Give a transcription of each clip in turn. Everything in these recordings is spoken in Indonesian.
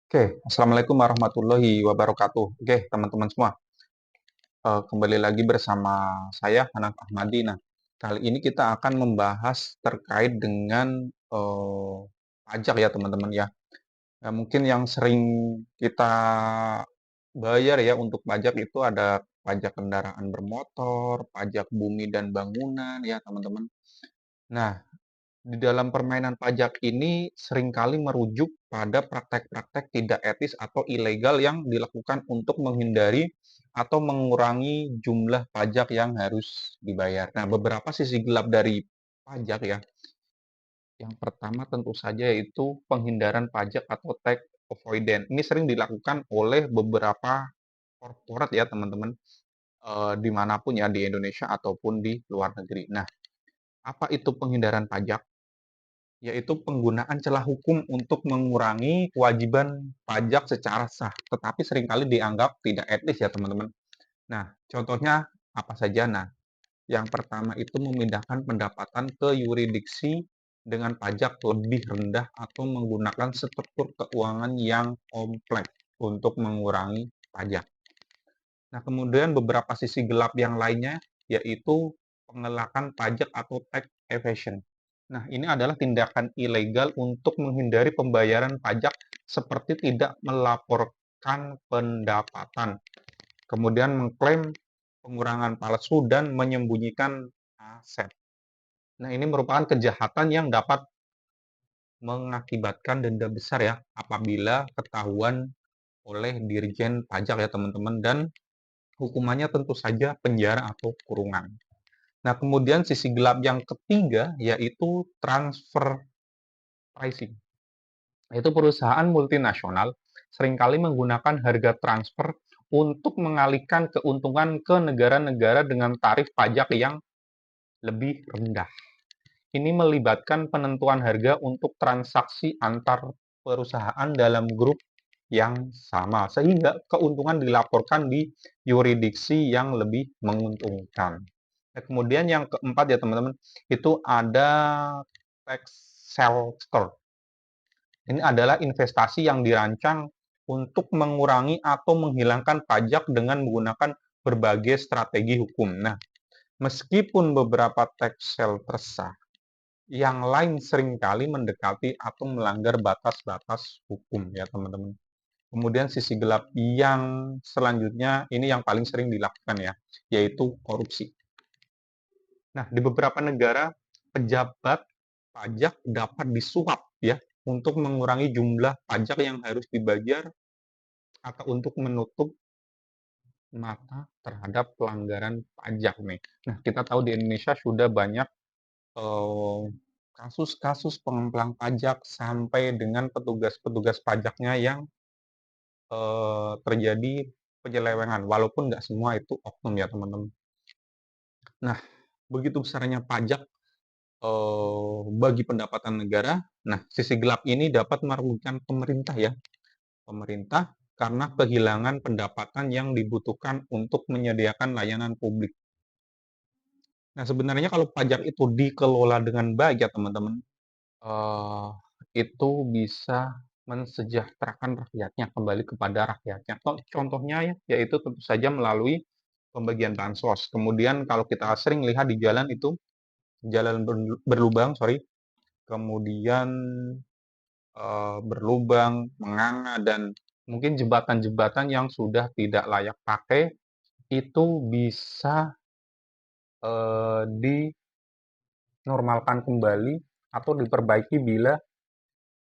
Oke, assalamualaikum warahmatullahi wabarakatuh. Oke, teman-teman semua, kembali lagi bersama saya Hanaf Ahmadi. Nah, kali ini kita akan membahas terkait dengan pajak ya teman-teman ya. Ya, mungkin yang sering kita bayar ya untuk pajak itu ada pajak kendaraan bermotor, pajak bumi dan bangunan ya teman-teman. Nah, di dalam permainan pajak ini seringkali merujuk pada praktek-praktek tidak etis atau ilegal yang dilakukan untuk menghindari atau mengurangi jumlah pajak yang harus dibayar. Nah, beberapa sisi gelap dari pajak ya. Yang pertama tentu saja yaitu penghindaran pajak atau tax avoidance. Ini sering dilakukan oleh beberapa korporat ya teman-teman, dimanapun ya di Indonesia ataupun di luar negeri. Nah, apa itu penghindaran pajak? Yaitu penggunaan celah hukum untuk mengurangi kewajiban pajak secara sah, tetapi seringkali dianggap tidak etis ya teman-teman. Nah, contohnya apa saja? Nah, yang pertama itu memindahkan pendapatan ke yurisdiksi dengan pajak lebih rendah atau menggunakan struktur keuangan yang kompleks untuk mengurangi pajak. Nah, kemudian beberapa sisi gelap yang lainnya yaitu pengelakan pajak atau tax evasion. Nah, ini adalah tindakan ilegal untuk menghindari pembayaran pajak seperti tidak melaporkan pendapatan, kemudian mengklaim pengurangan palsu dan menyembunyikan aset. Nah, ini merupakan kejahatan yang dapat mengakibatkan denda besar ya apabila ketahuan oleh Dirjen Pajak ya teman-teman, dan hukumannya tentu saja penjara atau kurungan. Nah, kemudian sisi gelap yang ketiga yaitu transfer pricing. Yaitu perusahaan multinasional seringkali menggunakan harga transfer untuk mengalihkan keuntungan ke negara-negara dengan tarif pajak yang lebih rendah. Ini melibatkan penentuan harga untuk transaksi antar perusahaan dalam grup yang sama, sehingga keuntungan dilaporkan di yurisdiksi yang lebih menguntungkan. Nah, kemudian yang keempat ya teman-teman, itu ada tax shelter. Ini adalah investasi yang dirancang untuk mengurangi atau menghilangkan pajak dengan menggunakan berbagai strategi hukum. Nah, meskipun beberapa tax shelter sah, yang lain seringkali mendekati atau melanggar batas-batas hukum ya teman-teman. Kemudian sisi gelap yang selanjutnya ini yang paling sering dilakukan ya, yaitu korupsi. Nah, di beberapa negara pejabat pajak dapat disuap ya untuk mengurangi jumlah pajak yang harus dibayar atau untuk menutup mata terhadap pelanggaran pajak nih. Nah, kita tahu di Indonesia sudah banyak eh, kasus-kasus pengemplang pajak sampai dengan petugas-petugas pajaknya yang terjadi penyelewengan, walaupun nggak semua itu oknum ya teman-teman. Nah, begitu besarnya pajak bagi pendapatan negara. Nah, sisi gelap ini dapat merugikan pemerintah ya, pemerintah karena kehilangan pendapatan yang dibutuhkan untuk menyediakan layanan publik. Nah, sebenarnya kalau pajak itu dikelola dengan baik ya teman-teman, eh, itu bisa mensejahterakan rakyatnya, kembali kepada rakyatnya. Contohnya ya, yaitu tentu saja melalui pembagian bansos. Kemudian kalau kita sering lihat di jalan itu, jalan berlubang, sorry, kemudian berlubang, menganga, dan mungkin jembatan-jembatan yang sudah tidak layak pakai itu bisa dinormalkan kembali atau diperbaiki bila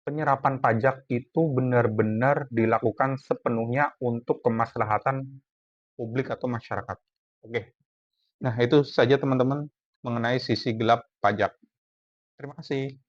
penyerapan pajak itu benar-benar dilakukan sepenuhnya untuk kemaslahatan publik atau masyarakat. Oke, nah itu saja teman-teman mengenai sisi gelap pajak. Terima kasih.